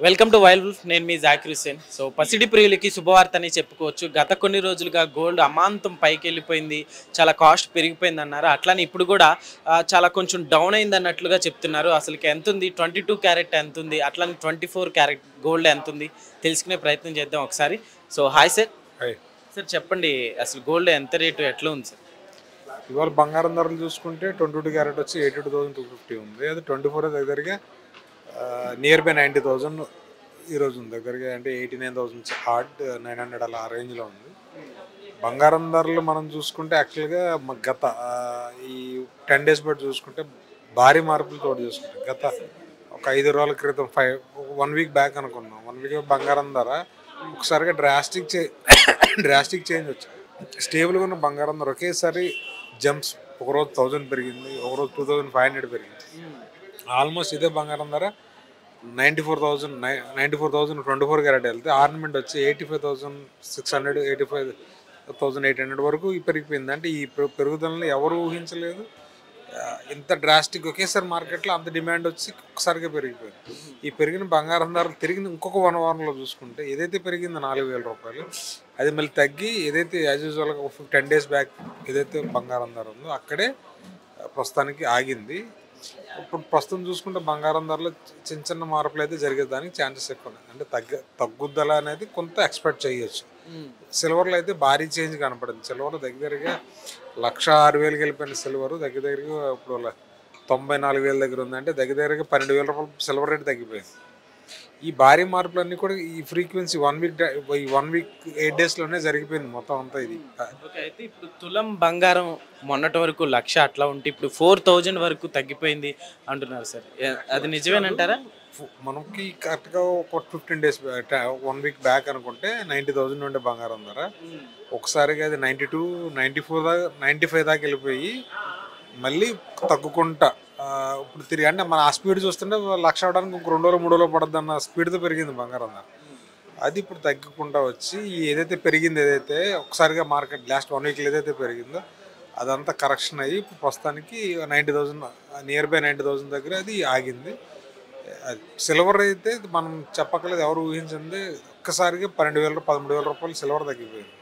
Welcome to wild wolf. నేను మీ Zakir Hussain. So పసిడి ప్రియులకి శుభవార్త అని చెప్పుకోవచ్చు. గత కొన్ని రోజులుగా గోల్డ్ అమాంతం పైకి వెళ్ళిపోయింది, చాలా కాస్ట్ పెరిగిపోయింది అన్నారు. అట్లానే ఇప్పుడు కూడా చాలా కొంచెం డౌన్ అయింది అన్నట్లుగా చెప్తున్నారు. అసలుకి ఎంత ఉంది, 22 క్యారెట్ ఎంత ఉంది, అట్లానే 24 క్యారెట్ గోల్డ్ ఎంత ఉంది తెలుసుకునే ప్రయత్నం చేద్దాం ఒకసారి. So hi sir. Hi. Sir చెప్పండి, అసలు గోల్డ్ ఎంత రేటు ఎట్లా ఉంది సార్? ఇవాళ బంగారం ధరలు చూసుకుంటే 22 క్యారెట్ వచ్చి 82,250 ఉంది. అది 24 దగ్గరగా నియర్ బై 90,000 ఈరోజు ఉంది దగ్గరగా, అంటే 89,000 హార్డ్ 900 అలా ఆ రేంజ్లో ఉంది. బంగారం ధరలు మనం చూసుకుంటే యాక్చువల్గా గత ఈ 10 డేస్ బట్టి చూసుకుంటే భారీ మార్పులతో చూసుకుంటే గత ఒక 5 రోజుల క్రితం 1 వీక్ బ్యాక్ అనుకున్నాం. 1 వీక్ బంగారం ధర ఒకసారిగా డ్రాస్టిక్ చేంజ్ వచ్చింది. స్టేబుల్గా ఉన్న బంగారం ధర ఒకేసారి జంప్స్, ఒకరోజు 1000 పెరిగింది, ఒకరోజు 2500 పెరిగింది. ఆల్మోస్ట్ ఇదే బంగారం ధర 94,000 24 క్యారెట్ వెళ్తే ఆర్నమెంట్ వచ్చి 85,600 85,800 వరకు పెరిగిపోయింది. అంటే ఈ పెరుగుదలని ఎవరు ఊహించలేదు. ఇంత డ్రాస్టిక్ ఒకేసారి మార్కెట్లో అంత డిమాండ్ వచ్చి ఒకసారిగా పెరిగిపోయింది. ఈ పెరిగిన బంగారం ధరలు తిరిగి ఇంకొక 1 వారంలో చూసుకుంటే ఏదైతే పెరిగిందో 4,000 రూపాయలు, అది మళ్ళీ తగ్గి ఏదైతే యాజ్ యూజువల్గా 10 డేస్ బ్యాక్ ఏదైతే బంగారం ధర ఉందో అక్కడే ప్రస్తుతానికి ఆగింది. ఇప్పుడు ప్రస్తుతం చూసుకుంటే బంగారం ధరలో చిన్న చిన్న మార్పులు అయితే జరిగేదానికి ఛాన్సెస్ ఎక్కువ ఉన్నాయి. అంటే తగ్గుదల అనేది కొంత ఎక్స్పెక్ట్ చేయొచ్చు. సిల్వర్లో అయితే భారీ చేంజ్ కనపడింది. సిల్వర్ దగ్గరగా 1,06,000 వెళ్ళిపోయిన సిల్వర్ దగ్గరగా ఇప్పుడు 94,000 దగ్గర ఉంది. అంటే దగ్గరగా 12,000 రూపాయలు సిల్వర్ రేట్ తగ్గిపోయింది. ఈ భారీ మార్పులన్నీ కూడా ఈ ఫ్రీక్వెన్సీ 1 వీక్ 8 డేస్లోనే జరిగిపోయింది మొత్తం అంతా. ఇది అయితే ఇప్పుడు తులం బంగారం మొన్నటి వరకు 1,00,000 అట్లా ఉంటే ఇప్పుడు 4,000 వరకు తగ్గిపోయింది అంటున్నారు సార్. అది నిజమేనంటారా? మనకి కరెక్ట్గా ఒక 15 డేస్ 1 వీక్ బ్యాక్ అనుకుంటే 90,000 ఉండే బంగారం ధర ఒకసారిగా అది 92 94 దాకా 95 దాకా వెళ్ళిపోయి మళ్ళీ తగ్గుకుంటా ఇప్పుడు తిరిగి, అంటే మన ఆ స్పీడ్ చూస్తుంటే 1,00,000 అవడానికి ఇంక 2 రోజులు 3 రోజులు పడుతుంది అన్న స్పీడ్తో పెరిగింది బంగారం ధర. అది ఇప్పుడు తగ్గకుండా వచ్చి ఏదైతే పెరిగింది, ఏదైతే ఒకసారిగా మార్కెట్ లాస్ట్ 1 వీక్లో ఏదైతే పెరిగిందో అదంతా కరెక్షన్ అయ్యి ఇప్పుడు ప్రస్తుతానికి 90,000 నియర్ బై 90,000 దగ్గర అది ఆగింది. సిల్వర్ అయితే మనం చెప్పక్కలేదు, ఎవరు ఊహించింది ఒక్కసారిగా 12,000 13,000 రూపాయలు సిల్వర్ తగ్గిపోయింది.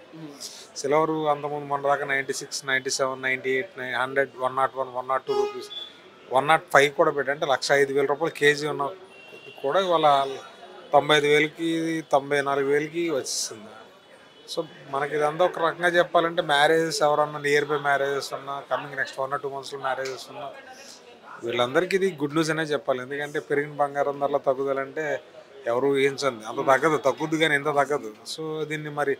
సిల్వర్ అంతకుముందు మన దాకా 96 97 98 100 101 102 రూపీస్ 105 కూడా పెట్టి, అంటే 1,05,000 రూపాయలు కేజీ ఉన్న కూడా ఇవాళ 95,000కి 94,000కి వచ్చేసింది. సో మనకి ఇదంతా ఒక రకంగా చెప్పాలంటే మ్యారేజెస్ ఎవరన్నా నియర్ బై మ్యారేజెస్ ఉన్నా, కమింగ్ నెక్స్ట్ 1 or 2 monthsలో మ్యారేజెస్ ఉన్నా వీళ్ళందరికీ ఇది గుడ్ న్యూస్ అనే చెప్పాలి. ఎందుకంటే పెరిగిన బంగారం ధరలో తగ్గుదలంటే ఎవరు ఊహించండి, అంత తగ్గుద్ది కానీ ఎంత తగ్గదు. సో దీన్ని మరి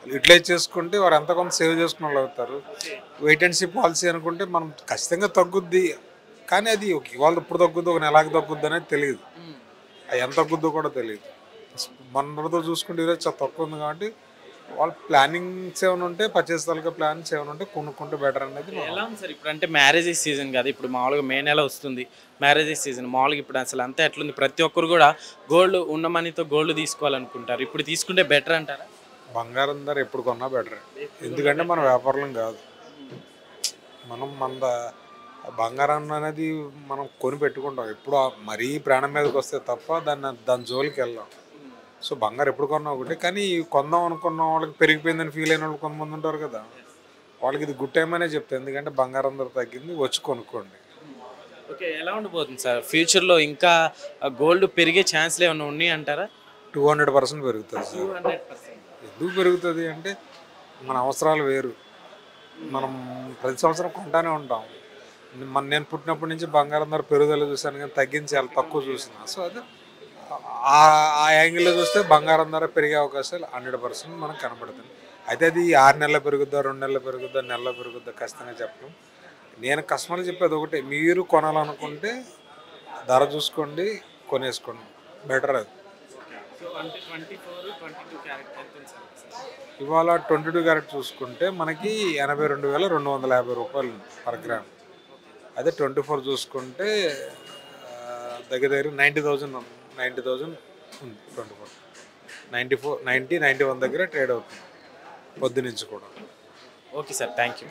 యూటిలైజ్ చేసుకుంటే వారు ఎంత కొంత సేవ్ చేసుకున్న వాళ్ళు అవుతారు. వెయిట్ అండ్ సీ పాలసీ అనుకుంటే మనం ఖచ్చితంగా తగ్గుద్ది, కానీ అది ఇవాళ ఇప్పుడు తగ్గుద్ది, ఒక నెలకి తగ్గుద్ది అనేది తెలియదు, అది ఎంత తగ్గుద్దో కూడా తెలియదు. మనతో చూసుకుంటే ఈరోజు చాలా తక్కువ ఉంది కాబట్టి వాళ్ళు ప్లానింగ్స్ ఏమైనా ఉంటే, పర్చేస్ తాలూకా ప్లాన్స్ ఏమైనా ఉంటే కొనుక్కుంటే బెటర్ అనేది. ఎలా ఉంది సార్ ఇప్పుడు? అంటే మ్యారేజెస్ సీజన్ కదా, ఇప్పుడు మామూలుగా మే నెల వస్తుంది మ్యారేజెస్ సీజన్. మామూలుగా ఇప్పుడు అసలు అంతా ఎట్లుంది? ప్రతి ఒక్కరు కూడా గోల్డ్ ఉన్న మనీతో గోల్డ్ తీసుకోవాలనుకుంటారు. ఇప్పుడు తీసుకుంటే బెటర్ అంటారా? బంగారం ధర ఎప్పుడు కొన్నా బెటర్, ఎందుకంటే మన వ్యాపారం కాదు. మన బంగారం అనేది మనం కొని పెట్టుకుంటాం, ఎప్పుడు మరీ ప్రాణం మీదకి వస్తే తప్ప దాని జోలికి వెళ్దాం. సో బంగారం ఎప్పుడు కొన్నా ఒకటి, కానీ కొందాం అనుకున్న వాళ్ళకి పెరిగిపోయిందని ఫీల్ అయిన వాళ్ళు కొంతమంది ఉంటారు కదా, వాళ్ళకి ఇది గుడ్ టైం అనే చెప్తాను. ఎందుకంటే బంగారం ధర తగ్గింది, వచ్చి కొనుక్కోండి. ఓకే, ఎలా ఉండిపోతుంది సార్ ఫ్యూచర్లో? ఇంకా గోల్డ్ పెరిగే ఛాన్స్లు ఏమైనా ఉన్నాయి అంటారా? 200% పెరుగుతుంది సార్. ఎందుకు పెరుగుతుంది అంటే మన అవసరాలు వేరు, మనం ప్రతి సంవత్సరం కొంటానే ఉంటాం. నేను పుట్టినప్పటి నుంచి బంగారం ధర పెరుగుదల చూశాను, కానీ తగ్గించి చాలా తక్కువ చూసిన. సో అది ఆ యాంగిల్లో చూస్తే బంగారం ధర పెరిగే అవకాశాలు 100% మనకు కనబడుతుంది. అయితే అది 6 నెలలు పెరుగుద్దా, 2 నెలలు పెరుగుద్దా, నెలలో పెరుగుద్దా ఖచ్చితంగా చెప్పడం. నేను కస్టమర్లు చెప్పేది ఒకటే, మీరు కొనాలనుకుంటే ధర చూసుకోండి, కొనేసుకోండి, బెటర్ అది. ఇవాళ 22 క్యారెట్ చూసుకుంటే మనకి 82,250 రూపాయలు పర్ గ్రామ్. అదే 24 చూసుకుంటే దగ్గర 90,000 ఉంది. 24 90 91 దగ్గర ట్రేడ్ అవుతుంది పొద్దునుంచి కూడా. Okay sir, thank you.